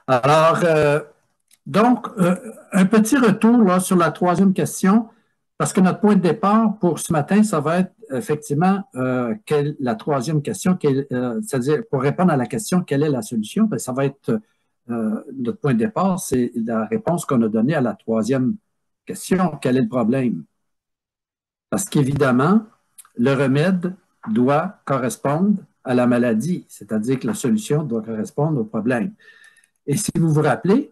Alors, un petit retour là, sur la troisième question, parce que notre point de départ pour ce matin, ça va être effectivement la troisième question, c'est-à-dire pour répondre à la question quelle est la solution, ben, ça va être notre point de départ, c'est la réponse qu'on a donnée à la troisième question, quel est le problème? Parce qu'évidemment, le remède doit correspondre à la maladie, c'est-à-dire que la solution doit correspondre au problème. Et si vous vous rappelez,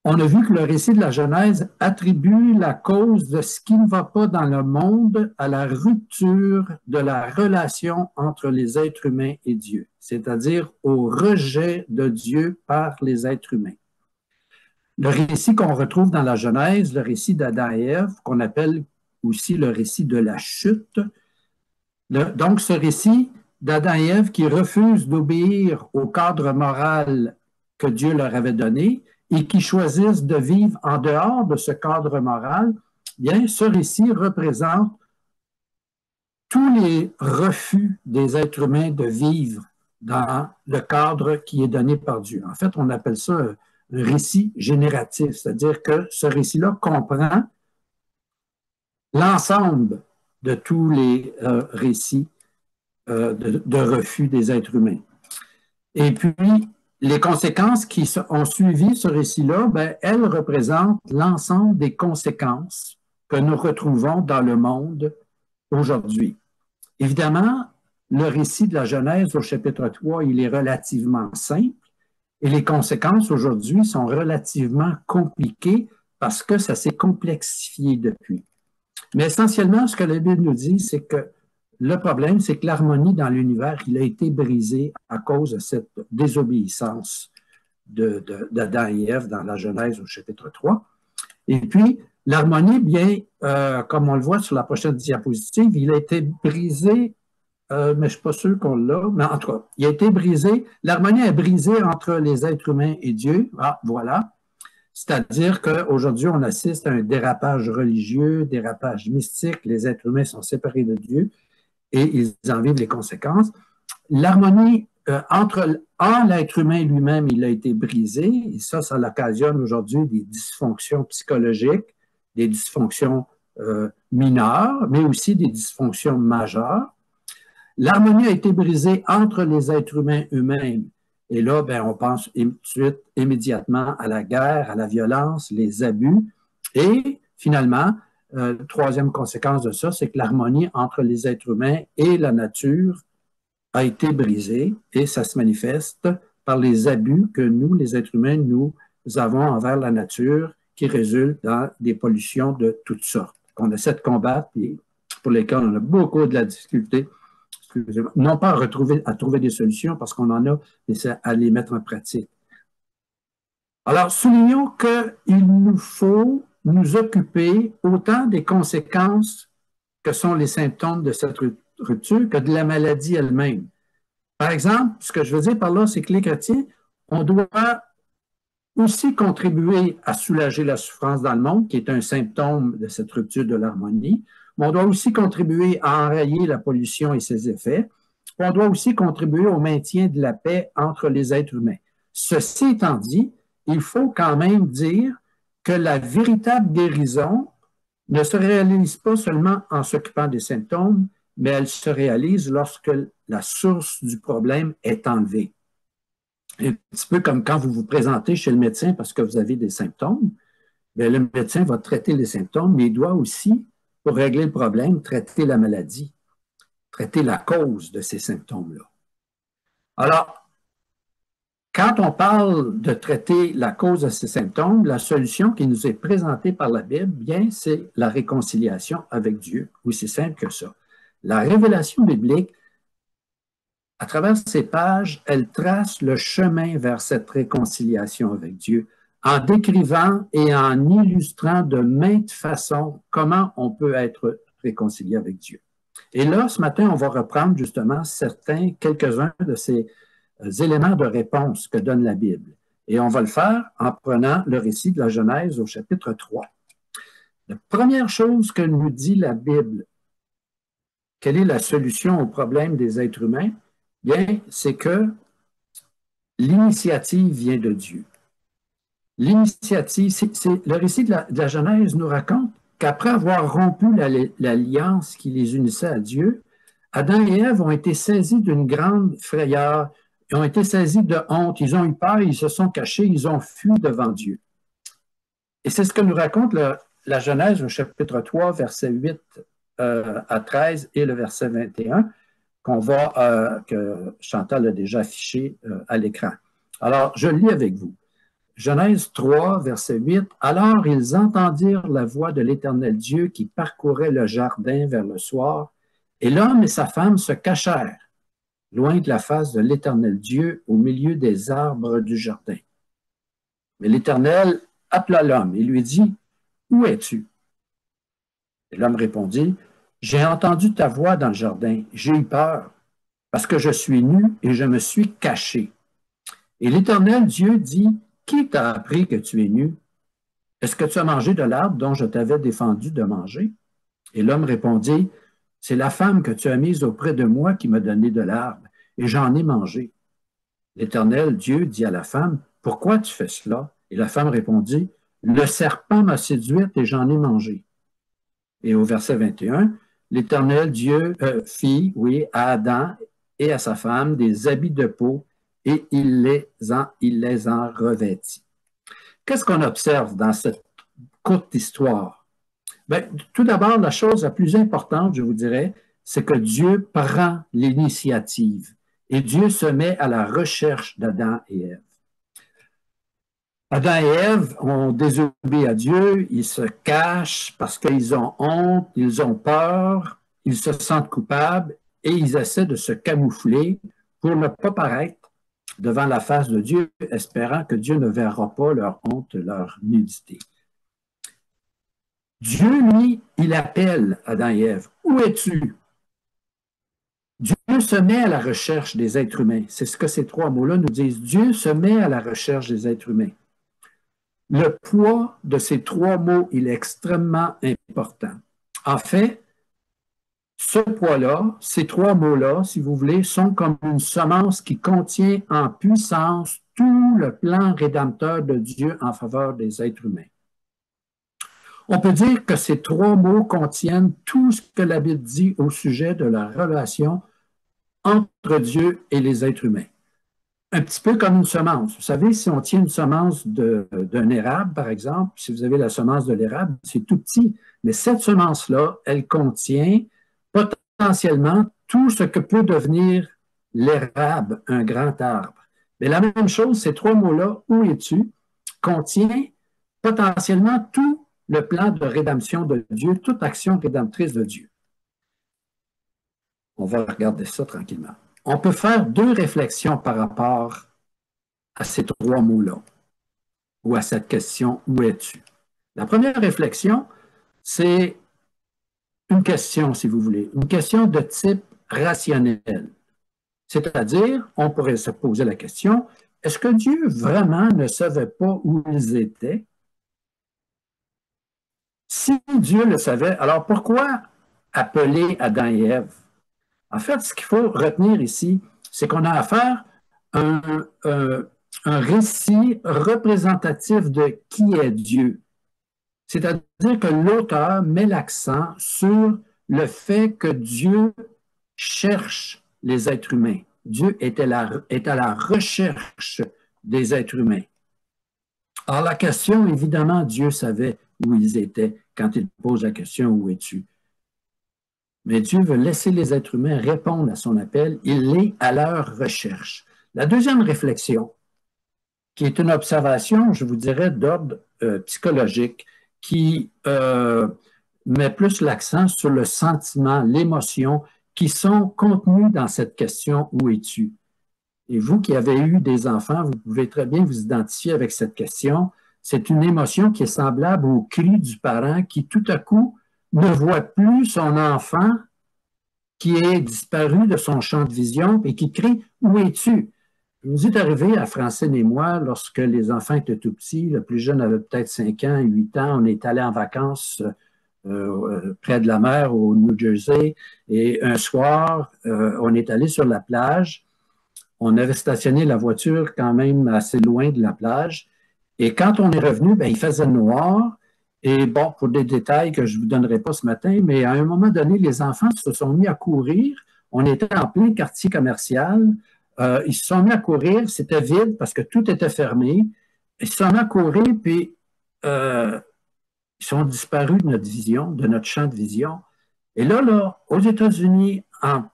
on a vu que le récit de la Genèse attribue la cause de ce qui ne va pas dans le monde à la rupture de la relation entre les êtres humains et Dieu, c'est-à-dire au rejet de Dieu par les êtres humains. Le récit qu'on retrouve dans la Genèse, le récit d'Adam et Ève, qu'on appelle aussi le récit de la chute, donc ce récit d'Adam et Ève qui refusent d'obéir au cadre moral que Dieu leur avait donné, et qui choisissent de vivre en dehors de ce cadre moral, bien, ce récit représente tous les refus des êtres humains de vivre dans le cadre qui est donné par Dieu. En fait, on appelle ça un récit génératif, c'est-à-dire que ce récit-là comprend l'ensemble de tous les récits de refus des êtres humains. Et puis, les conséquences qui ont suivi ce récit-là, ben, elles représentent l'ensemble des conséquences que nous retrouvons dans le monde aujourd'hui. Évidemment, le récit de la Genèse au chapitre 3, il est relativement simple et les conséquences aujourd'hui sont relativement compliquées parce que ça s'est complexifié depuis. Mais essentiellement, ce que la Bible nous dit, c'est que le problème, c'est que l'harmonie dans l'univers, il a été brisé à cause de cette désobéissance d'Adam et Ève dans la Genèse au chapitre 3. Et puis, l'harmonie, bien, comme on le voit sur la prochaine diapositive, il a été brisé, mais je ne suis pas sûr qu'on l'a, mais en tout cas, il a été brisé, l'harmonie est brisée entre les êtres humains et Dieu. Ah, voilà. C'est-à-dire qu'aujourd'hui, on assiste à un dérapage religieux, dérapage mystique, les êtres humains sont séparés de Dieu et ils en vivent les conséquences. L'harmonie entre l'être humain lui-même, il a été brisé, et ça occasionne aujourd'hui des dysfonctions psychologiques, des dysfonctions mineures, mais aussi des dysfonctions majeures. L'harmonie a été brisée entre les êtres humains eux-mêmes. Et là, ben, on pense immédiatement à la guerre, à la violence, les abus. Et finalement, troisième conséquence de ça, c'est que l'harmonie entre les êtres humains et la nature a été brisée et ça se manifeste par les abus que nous, les êtres humains, nous avons envers la nature qui résultent dans des pollutions de toutes sortes qu'on essaie de combattre et pour lesquelles on a beaucoup de la difficulté, non pas à trouver des solutions parce qu'on en a, mais à les mettre en pratique. Alors, soulignons qu'il nous faut nous occuper autant des conséquences que sont les symptômes de cette rupture que de la maladie elle-même. Par exemple, ce que je veux dire par là, c'est que les chrétiens, on doit aussi contribuer à soulager la souffrance dans le monde, qui est un symptôme de cette rupture de l'harmonie, mais on doit aussi contribuer à enrayer la pollution et ses effets. On doit aussi contribuer au maintien de la paix entre les êtres humains. Ceci étant dit, il faut quand même dire que la véritable guérison ne se réalise pas seulement en s'occupant des symptômes, mais elle se réalise lorsque la source du problème est enlevée. Un petit peu comme quand vous vous présentez chez le médecin parce que vous avez des symptômes, bien, le médecin va traiter les symptômes, mais il doit aussi, pour régler le problème, traiter la maladie, traiter la cause de ces symptômes-là. Alors, quand on parle de traiter la cause de ces symptômes, la solution qui nous est présentée par la Bible, bien, c'est la réconciliation avec Dieu. Aussi simple que ça. La révélation biblique, à travers ces pages, elle trace le chemin vers cette réconciliation avec Dieu en décrivant et en illustrant de maintes façons comment on peut être réconcilié avec Dieu. Et là, ce matin, on va reprendre justement quelques-uns de ces éléments de réponse que donne la Bible. Et on va le faire en prenant le récit de la Genèse au chapitre 3. La première chose que nous dit la Bible, quelle est la solution au problème des êtres humains? Bien, c'est que l'initiative vient de Dieu. l'initiative, le récit de la Genèse nous raconte qu'après avoir rompu l'alliance qui les unissait à Dieu, Adam et Ève ont été saisis d'une grande frayeur, ils ont été saisis de honte, ils ont eu peur, ils se sont cachés, ils ont fui devant Dieu. Et c'est ce que nous raconte la Genèse au chapitre 3, versets 8 à 13 et le verset 21, que Chantal a déjà affiché à l'écran. Alors, je lis avec vous. Genèse 3, verset 8. Alors ils entendirent la voix de l'Éternel Dieu qui parcourait le jardin vers le soir, et l'homme et sa femme se cachèrent, loin de la face de l'Éternel Dieu, au milieu des arbres du jardin. Mais l'Éternel appela l'homme et lui dit, où es-tu? Et l'homme répondit, j'ai entendu ta voix dans le jardin, j'ai eu peur, parce que je suis nu et je me suis caché. Et l'Éternel Dieu dit, qui t'a appris que tu es nu? Est-ce que tu as mangé de l'arbre dont je t'avais défendu de manger? Et l'homme répondit, c'est la femme que tu as mise auprès de moi qui m'a donné de l'arbre, et j'en ai mangé. L'Éternel Dieu dit à la femme, pourquoi tu fais cela? Et la femme répondit, le serpent m'a séduite et j'en ai mangé. Et au verset 21, l'Éternel Dieu fit, à Adam et à sa femme des habits de peau et il les en revêtit. Qu'est-ce qu'on observe dans cette courte histoire? Bien, tout d'abord, la chose la plus importante, je vous dirais, c'est que Dieu prend l'initiative et Dieu se met à la recherche d'Adam et Ève. Adam et Ève ont désobéi à Dieu, ils se cachent parce qu'ils ont honte, ils ont peur, ils se sentent coupables et ils essaient de se camoufler pour ne pas paraître devant la face de Dieu, espérant que Dieu ne verra pas leur honte, leur nudité. Dieu, lui, il appelle Adam et Ève. Où es-tu? Dieu se met à la recherche des êtres humains. C'est ce que ces trois mots-là nous disent. Dieu se met à la recherche des êtres humains. Le poids de ces trois mots, il est extrêmement important. En fait, ce poids-là, ces trois mots-là, si vous voulez, sont comme une semence qui contient en puissance tout le plan rédempteur de Dieu en faveur des êtres humains. On peut dire que ces trois mots contiennent tout ce que la Bible dit au sujet de la relation entre Dieu et les êtres humains. Un petit peu comme une semence. Vous savez, si on tient une semence d'un érable, par exemple, si vous avez la semence de l'érable, c'est tout petit, mais cette semence-là, elle contient potentiellement tout ce que peut devenir l'érable, un grand arbre. Mais la même chose, ces trois mots-là, où es-tu, contient potentiellement tout le plan de rédemption de Dieu, toute action rédemptrice de Dieu. On va regarder ça tranquillement. On peut faire deux réflexions par rapport à ces trois mots-là, ou à cette question « Où es-tu » ? La première réflexion, c'est une question, si vous voulez, une question de type rationnel. C'est-à-dire, on pourrait se poser la question, est-ce que Dieu vraiment ne savait pas où ils étaient? Si Dieu le savait, alors pourquoi appeler Adam et Ève? En fait, ce qu'il faut retenir ici, c'est qu'on a affaire à un récit représentatif de qui est Dieu. C'est-à-dire que l'auteur met l'accent sur le fait que Dieu cherche les êtres humains. Dieu est à la recherche des êtres humains. Alors la question, évidemment, Dieu savait où ils étaient quand il pose la question « Où es-tu » ? Mais Dieu veut laisser les êtres humains répondre à son appel. Il est à leur recherche. La deuxième réflexion, qui est une observation, je vous dirais, d'ordre psychologique, qui met plus l'accent sur le sentiment, l'émotion, qui sont contenus dans cette question « Où es-tu » ? Et vous qui avez eu des enfants, vous pouvez très bien vous identifier avec cette question. C'est une émotion qui est semblable au cri du parent qui, tout à coup, ne voit plus son enfant qui est disparu de son champ de vision et qui crie « Où es-tu » ? Il nous est arrivé à Francine et moi, lorsque les enfants étaient tout petits, le plus jeune avait peut-être 5 ans, 8 ans, on est allé en vacances près de la mer au New Jersey et un soir, on est allé sur la plage. On avait stationné la voiture quand même assez loin de la plage Et quand on est revenu, ben, il faisait noir. Et bon, pour des détails que je ne vous donnerai pas ce matin, mais à un moment donné, les enfants se sont mis à courir. On était en plein quartier commercial. Ils se sont mis à courir. C'était vide parce que tout était fermé. Ils se sont mis à courir, puis ils sont disparus de notre vision, de notre champ de vision. Et là, aux États-Unis, en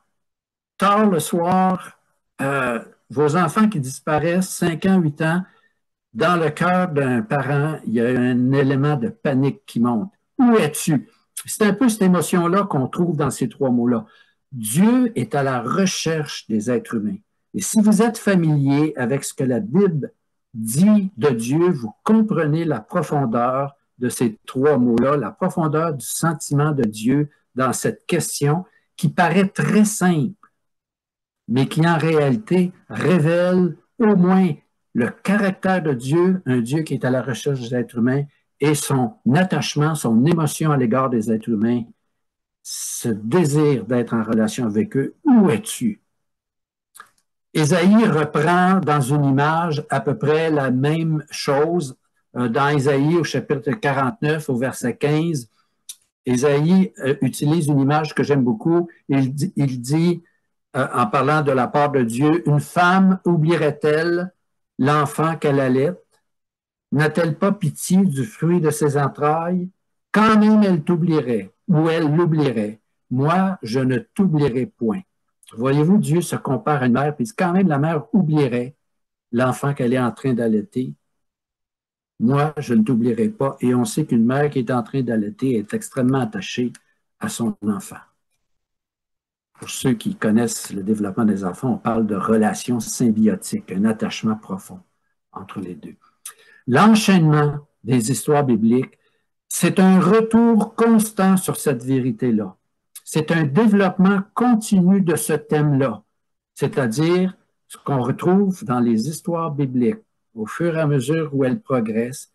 tard le soir, vos enfants qui disparaissent, 5 ans, 8 ans, dans le cœur d'un parent, il y a un élément de panique qui monte. Où es-tu? C'est un peu cette émotion-là qu'on trouve dans ces trois mots-là. Dieu est à la recherche des êtres humains. Et si vous êtes familier avec ce que la Bible dit de Dieu, vous comprenez la profondeur de ces trois mots-là, la profondeur du sentiment de Dieu dans cette question qui paraît très simple, mais qui en réalité révèle au moins le caractère de Dieu, un Dieu qui est à la recherche des êtres humains, et son attachement, son émotion à l'égard des êtres humains, ce désir d'être en relation avec eux. Où es-tu? Ésaïe reprend dans une image à peu près la même chose dans Ésaïe au chapitre 49, au verset 15. Ésaïe utilise une image que j'aime beaucoup. Il dit en parlant de la part de Dieu, une femme oublierait-elle l'enfant qu'elle allait? N'a-t-elle pas pitié du fruit de ses entrailles? Quand même elle t'oublierait, ou elle l'oublierait. Moi, je ne t'oublierai point. Voyez-vous, Dieu se compare à une mère, puis quand même la mère oublierait l'enfant qu'elle est en train d'allaiter. Moi, je ne t'oublierai pas. Et on sait qu'une mère qui est en train d'allaiter est extrêmement attachée à son enfant. Pour ceux qui connaissent le développement des enfants, on parle de relations symbiotiques, un attachement profond entre les deux. L'enchaînement des histoires bibliques, c'est un retour constant sur cette vérité-là. C'est un développement continu de ce thème-là, c'est-à-dire ce qu'on retrouve dans les histoires bibliques au fur et à mesure où elles progressent,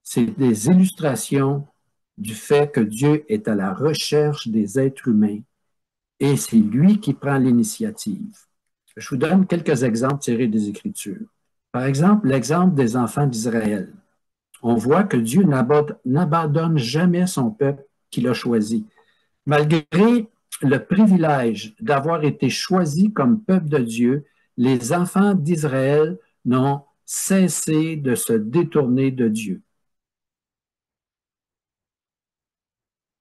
c'est des illustrations du fait que Dieu est à la recherche des êtres humains et c'est lui qui prend l'initiative. Je vous donne quelques exemples tirés des Écritures. Par exemple, l'exemple des enfants d'Israël. On voit que Dieu n'abandonne jamais son peuple qu'il a choisi. Malgré le privilège d'avoir été choisis comme peuple de Dieu, les enfants d'Israël n'ont cessé de se détourner de Dieu.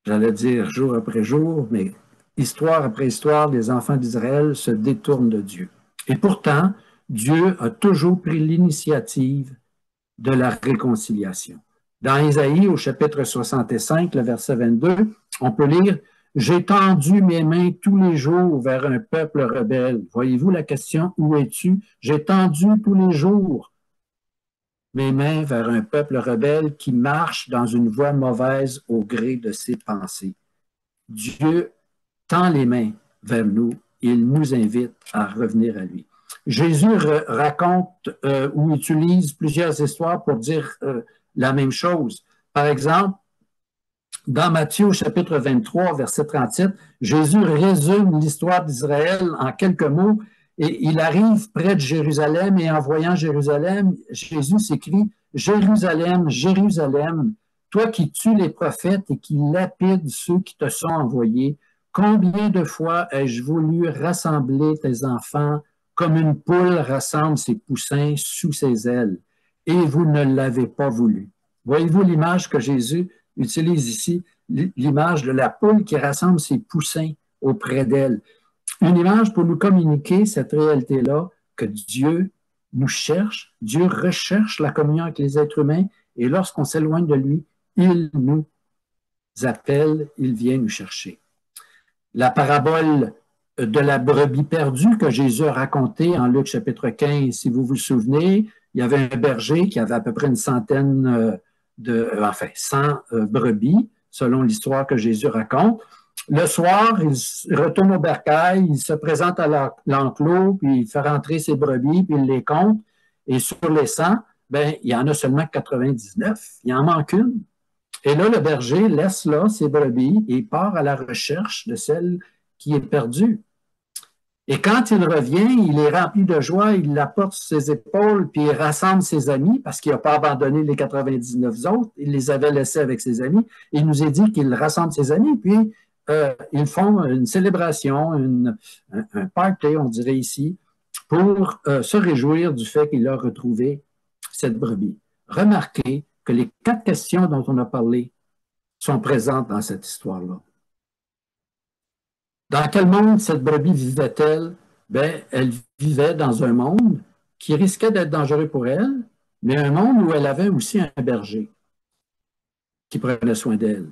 J'allais dire jour après jour, mais histoire après histoire, les enfants d'Israël se détournent de Dieu. Et pourtant, Dieu a toujours pris l'initiative de la réconciliation. Dans Ésaïe, au chapitre 65, le verset 22, on peut lire « J'ai tendu mes mains tous les jours vers un peuple rebelle. » Voyez-vous la question « Où es-tu? » J'ai tendu tous les jours mes mains vers un peuple rebelle qui marche dans une voie mauvaise au gré de ses pensées. Dieu tend les mains vers nous, il nous invite à revenir à lui. Jésus raconte ou utilise plusieurs histoires pour dire la même chose. Par exemple, dans Matthieu chapitre 23, verset 37, Jésus résume l'histoire d'Israël en quelques mots et il arrive près de Jérusalem et en voyant Jérusalem, Jésus s'écrie « Jérusalem, Jérusalem, toi qui tues les prophètes et qui lapides ceux qui te sont envoyés, combien de fois ai-je voulu rassembler tes enfants comme une poule rassemble ses poussins sous ses ailes, et vous ne l'avez pas voulu. » Voyez-vous l'image que Jésus utilise ici, l'image de la poule qui rassemble ses poussins auprès d'elle. Une image pour nous communiquer cette réalité-là, que Dieu nous cherche, Dieu recherche la communion avec les êtres humains, et lorsqu'on s'éloigne de lui, il nous appelle, il vient nous chercher. La parabole de la brebis perdue que Jésus a racontée en Luc chapitre 15, si vous vous souvenez, il y avait un berger qui avait à peu près une centaine 100 brebis, selon l'histoire que Jésus raconte. Le soir, il retourne au bercail, il se présente à l'enclos, puis il fait rentrer ses brebis, puis il les compte. Et sur les 100, ben, il y en a seulement 99. Il en manque une. Et là, le berger laisse là ses brebis et part à la recherche de celle qui est perdue. Et quand il revient, il est rempli de joie, il la porte sur ses épaules, puis il rassemble ses amis, parce qu'il n'a pas abandonné les 99 autres, il les avait laissés avec ses amis. Il nous a dit qu'il rassemble ses amis, puis ils font une célébration, un party, on dirait ici, pour se réjouir du fait qu'il a retrouvé cette brebis. Remarquez que les 4 questions dont on a parlé sont présentes dans cette histoire-là. Dans quel monde cette brebis vivait-elle? Ben, elle vivait dans un monde qui risquait d'être dangereux pour elle, mais un monde où elle avait aussi un berger qui prenait soin d'elle.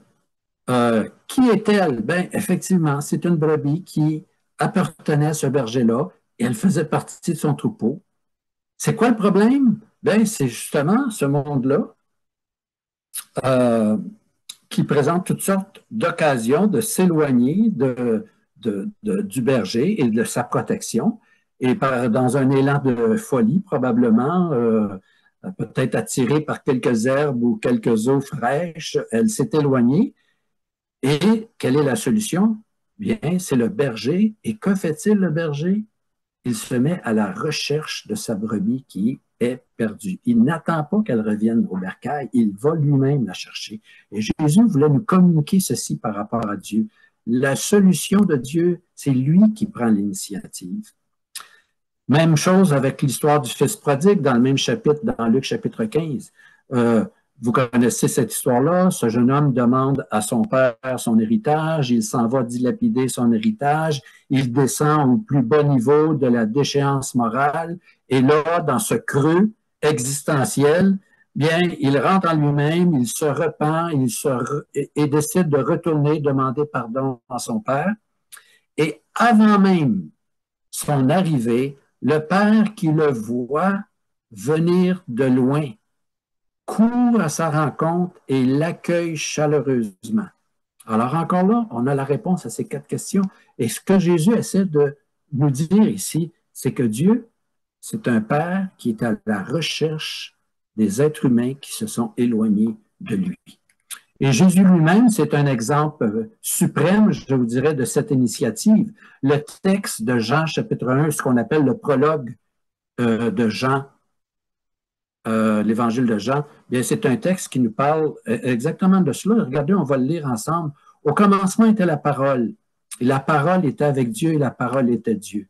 Qui est-elle? Ben, effectivement, c'est une brebis qui appartenait à ce berger-là et elle faisait partie de son troupeau. C'est quoi le problème? Ben, c'est justement ce monde-là qui présente toutes sortes d'occasions de s'éloigner du berger et de sa protection. Et dans un élan de folie, probablement, peut-être attirée par quelques herbes ou quelques eaux fraîches, elle s'est éloignée. Et quelle est la solution? Bien, c'est le berger. Et que fait-il, le berger? Il se met à la recherche de sa brebis qui est perdue. Il n'attend pas qu'elle revienne au bercail, il va lui-même la chercher. Et Jésus voulait nous communiquer ceci par rapport à Dieu. La solution de Dieu, c'est lui qui prend l'initiative. Même chose avec l'histoire du fils prodigue dans le même chapitre, dans Luc chapitre 15. Vous connaissez cette histoire-là. Ce jeune homme demande à son père son héritage. Il s'en va dilapider son héritage. Il descend au plus bas niveau de la déchéance morale. Et là, dans ce creux existentiel, bien, il rentre en lui-même, il se repent, et décide de retourner demander pardon à son père. Et avant même son arrivée, le père qui le voit venir de loin court à sa rencontre et l'accueille chaleureusement. Alors encore là, on a la réponse à ces 4 questions. Et ce que Jésus essaie de nous dire ici, c'est que Dieu, c'est un Père qui est à la recherche des êtres humains qui se sont éloignés de lui. Et Jésus lui-même, c'est un exemple suprême, je vous dirais, de cette initiative. Le texte de Jean, chapitre 1, ce qu'on appelle le prologue de Jean, l'évangile de Jean, bien, c'est un texte qui nous parle exactement de cela. Regardez, on va le lire ensemble. Au commencement était la parole, et la parole était avec Dieu, et la parole était Dieu.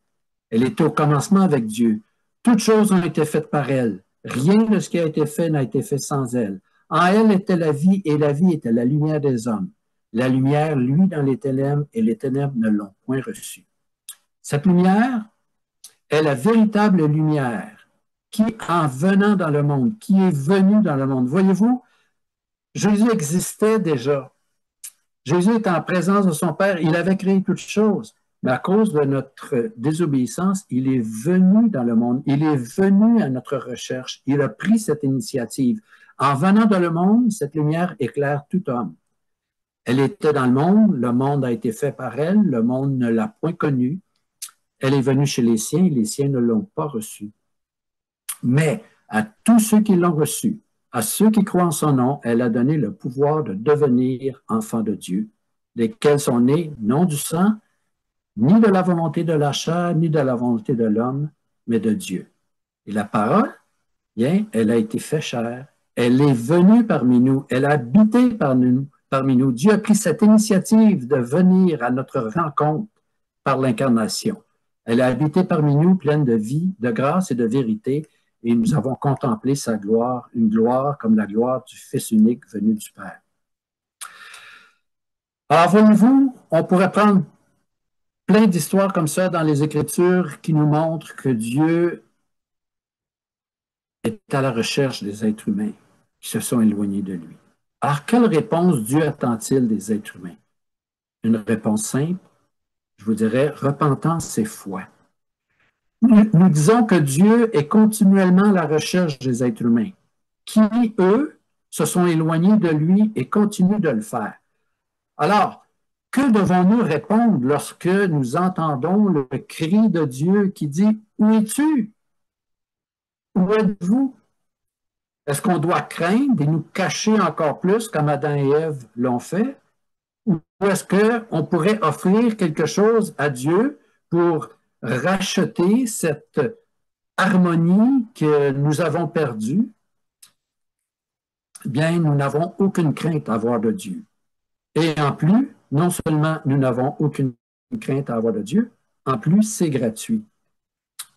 Elle était au commencement avec Dieu. Toutes choses ont été faites par elle. Rien de ce qui a été fait n'a été fait sans elle. En elle était la vie, et la vie était la lumière des hommes. La lumière, lui, dans les ténèbres, et les ténèbres ne l'ont point reçue. Cette lumière est la véritable lumière qui, en venant dans le monde, qui est venu dans le monde. Voyez-vous, Jésus existait déjà. Jésus était en présence de son Père. Il avait créé toutes choses. Mais à cause de notre désobéissance, il est venu dans le monde. Il est venu à notre recherche. Il a pris cette initiative. En venant dans le monde, cette lumière éclaire tout homme. Elle était dans le monde a été fait par elle, le monde ne l'a point connue. Elle est venue chez les siens ne l'ont pas reçue. Mais à tous ceux qui l'ont reçue, à ceux qui croient en son nom, elle a donné le pouvoir de devenir enfants de Dieu, lesquels sont nés non du sang, ni de la volonté de la chair, ni de la volonté de l'homme, mais de Dieu. Et la parole, bien, elle a été faite chair, elle est venue parmi nous, elle a habité parmi nous. Dieu a pris cette initiative de venir à notre rencontre par l'incarnation. Elle a habité parmi nous pleine de vie, de grâce et de vérité, et nous avons contemplé sa gloire, une gloire comme la gloire du Fils unique venu du Père. Alors, voyez-vous, on pourrait prendre plein d'histoires comme ça dans les Écritures qui nous montrent que Dieu est à la recherche des êtres humains qui se sont éloignés de lui. Alors, quelle réponse Dieu attend-il des êtres humains? Une réponse simple, je vous dirais, repentance et foi. Nous disons que Dieu est continuellement à la recherche des êtres humains, qui, eux, se sont éloignés de lui et continuent de le faire. Alors, que devons-nous répondre lorsque nous entendons le cri de Dieu qui dit « Où es-tu? Où êtes-vous? » Est-ce qu'on doit craindre et nous cacher encore plus comme Adam et Ève l'ont fait? Ou est-ce qu'on pourrait offrir quelque chose à Dieu pour racheter cette harmonie que nous avons perdue, bien, nous n'avons aucune crainte à avoir de Dieu. Et en plus, non seulement nous n'avons aucune crainte à avoir de Dieu, en plus, c'est gratuit.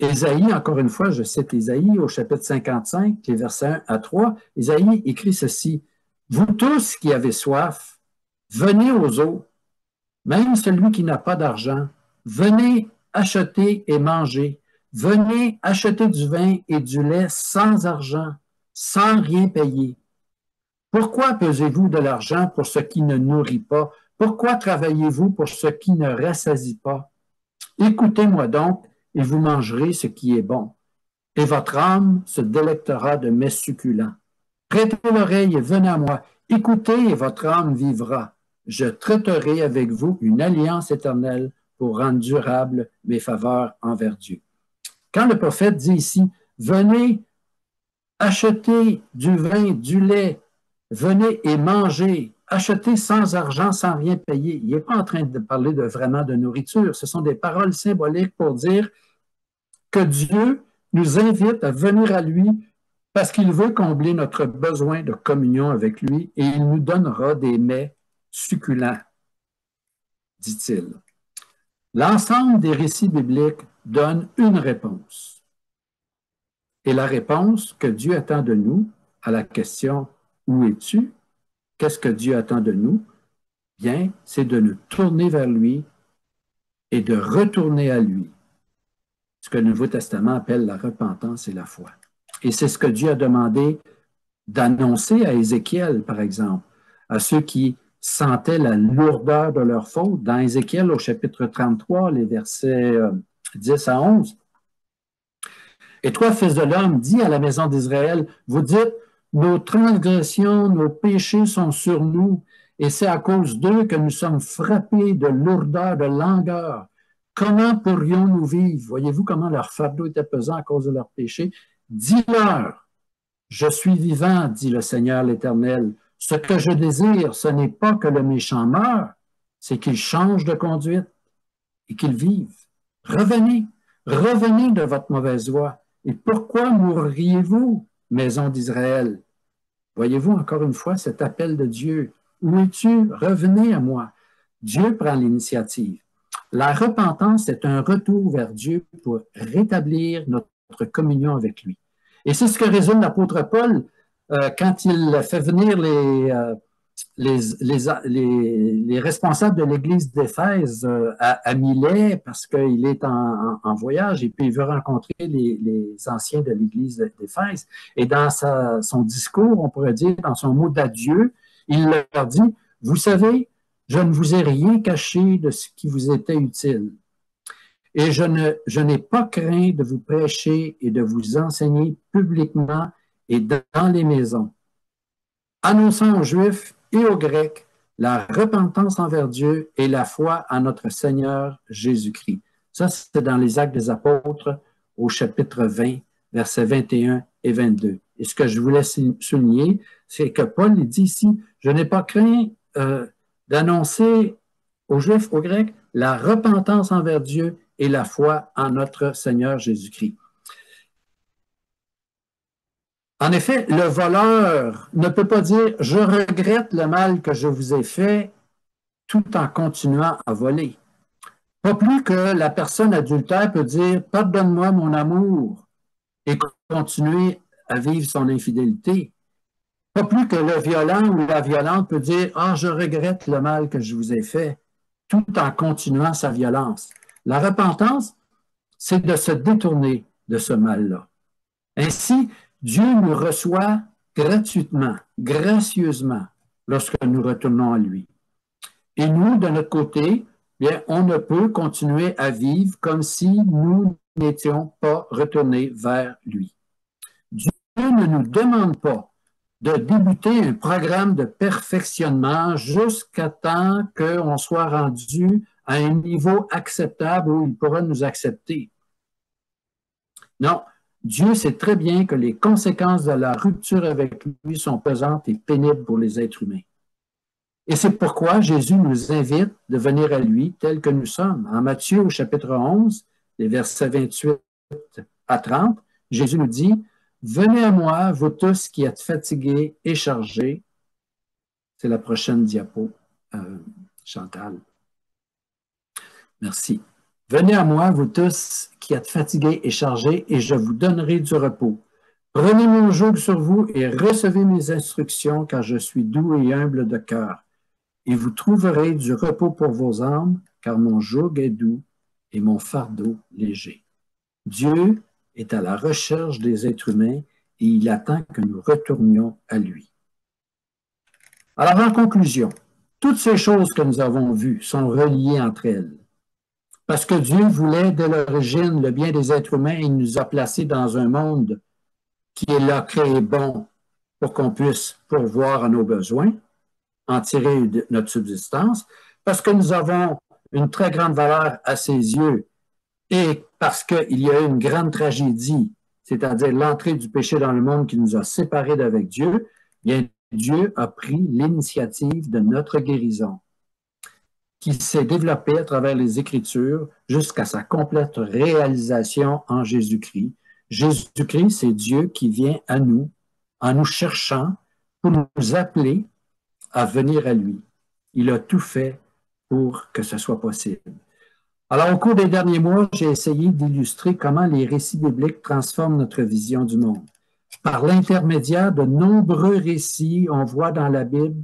Ésaïe, encore une fois, je cite Ésaïe au chapitre 55, les versets 1 à 3. Ésaïe écrit ceci: « Vous tous qui avez soif, venez aux eaux, même celui qui n'a pas d'argent, venez acheter et manger. Venez acheter du vin et du lait sans argent, sans rien payer. Pourquoi pesez-vous de l'argent pour ce qui ne nourrit pas? Pourquoi travaillez-vous pour ce qui ne rassasie pas? Écoutez-moi donc, et vous mangerez ce qui est bon, et votre âme se délectera de mets succulents. Prêtez l'oreille et venez à moi. Écoutez et votre âme vivra. Je traiterai avec vous une alliance éternelle pour rendre durable mes faveurs envers Dieu. » Quand le prophète dit ici, venez acheter du vin, du lait, venez et mangez, achetez sans argent, sans rien payer. Il n'est pas en train de parler vraiment de nourriture. Ce sont des paroles symboliques pour dire que Dieu nous invite à venir à lui parce qu'il veut combler notre besoin de communion avec lui et il nous donnera des mets succulents, dit-il. L'ensemble des récits bibliques donne une réponse. Et la réponse que Dieu attend de nous à la question « Où es-tu? » Qu'est-ce que Dieu attend de nous? Bien, c'est de nous tourner vers lui et de retourner à lui. Ce que le Nouveau Testament appelle la repentance et la foi. Et c'est ce que Dieu a demandé d'annoncer à Ézéchiel, par exemple, à ceux qui sentaient la lourdeur de leur faute. Dans Ézéchiel, au chapitre 33, les versets 10 à 11. « Et toi, fils de l'homme, dis à la maison d'Israël, vous dites, nos transgressions, nos péchés sont sur nous, et c'est à cause d'eux que nous sommes frappés de lourdeur, de langueur. Comment pourrions-nous vivre? » Voyez-vous comment leur fardeau était pesant à cause de leurs péchés? « Dis-leur, je suis vivant, dit le Seigneur l'Éternel. Ce que je désire, ce n'est pas que le méchant meure, c'est qu'il change de conduite et qu'il vive. Revenez, revenez de votre mauvaise voie. Et pourquoi mourriez-vous, maison d'Israël? » Voyez-vous encore une fois cet appel de Dieu. Où es-tu? Revenez à moi. Dieu prend l'initiative. La repentance est un retour vers Dieu pour rétablir notre communion avec lui. Et c'est ce que résume l'apôtre Paul quand il fait venir les responsables de l'église d'Éphèse à Milet parce qu'il est en voyage et puis il veut rencontrer les anciens de l'église d'Éphèse. Et dans son discours, on pourrait dire, dans son mot d'adieu, il leur dit, « Vous savez, je ne vous ai rien caché de ce qui vous était utile. Et je n'ai pas craint de vous prêcher et de vous enseigner publiquement et dans les maisons, annonçant aux Juifs et aux Grecs la repentance envers Dieu et la foi en notre Seigneur Jésus-Christ. » Ça, c'est dans les Actes des Apôtres au chapitre 20, versets 21 et 22. Et ce que je voulais souligner, c'est que Paul dit ici, « Je n'ai pas craint d'annoncer aux Juifs, aux Grecs, la repentance envers Dieu et la foi en notre Seigneur Jésus-Christ. » En effet, le voleur ne peut pas dire « Je regrette le mal que je vous ai fait » tout en continuant à voler. Pas plus que la personne adultère peut dire « Pardonne-moi mon amour » et continuer à vivre son infidélité. Pas plus que le violent ou la violente peut dire « Ah, je regrette le mal que je vous ai fait » tout en continuant sa violence. La repentance, c'est de se détourner de ce mal-là. Ainsi, Dieu nous reçoit gratuitement, gracieusement, lorsque nous retournons à lui. Et nous, de notre côté, bien, on ne peut continuer à vivre comme si nous n'étions pas retournés vers lui. Dieu ne nous demande pas de débuter un programme de perfectionnement jusqu'à temps qu'on soit rendu à un niveau acceptable où il pourra nous accepter. Non, Dieu sait très bien que les conséquences de la rupture avec lui sont pesantes et pénibles pour les êtres humains. Et c'est pourquoi Jésus nous invite de venir à lui tel que nous sommes. En Matthieu, au chapitre 11, les versets 28 à 30, Jésus nous dit, « Venez à moi, vous tous qui êtes fatigués et chargés. » C'est la prochaine diapo, Chantal. Merci. « Venez à moi, vous tous qui êtes fatigués et chargés, et je vous donnerai du repos. Prenez mon joug sur vous et recevez mes instructions, car je suis doux et humble de cœur. Et vous trouverez du repos pour vos âmes, car mon joug est doux et mon fardeau léger. » Dieu est à la recherche des êtres humains et il attend que nous retournions à lui. Alors, en conclusion, toutes ces choses que nous avons vues sont reliées entre elles. Parce que Dieu voulait dès l'origine le bien des êtres humains, il nous a placés dans un monde qui est là, créé bon, pour qu'on puisse pourvoir à nos besoins, en tirer notre subsistance, parce que nous avons une très grande valeur à ses yeux et parce qu'il y a eu une grande tragédie, c'est-à-dire l'entrée du péché dans le monde qui nous a séparés d'avec Dieu, bien Dieu a pris l'initiative de notre guérison, qui s'est développée à travers les Écritures jusqu'à sa complète réalisation en Jésus-Christ. Jésus-Christ, c'est Dieu qui vient à nous en nous cherchant pour nous appeler à venir à lui. Il a tout fait pour que ce soit possible. Alors, au cours des derniers mois, j'ai essayé d'illustrer comment les récits bibliques transforment notre vision du monde. Par l'intermédiaire de nombreux récits, on voit dans la Bible,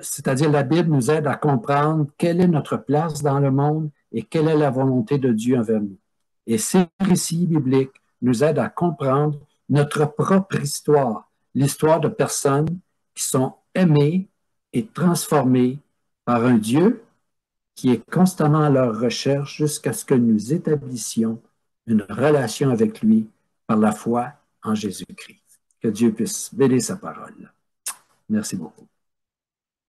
c'est-à-dire la Bible nous aide à comprendre quelle est notre place dans le monde et quelle est la volonté de Dieu envers nous. Et ces récits bibliques nous aident à comprendre notre propre histoire, l'histoire de personnes qui sont aimées et transformées par un Dieu qui est constamment à leur recherche jusqu'à ce que nous établissions une relation avec lui par la foi en Jésus-Christ. Que Dieu puisse bénir sa parole. Merci beaucoup.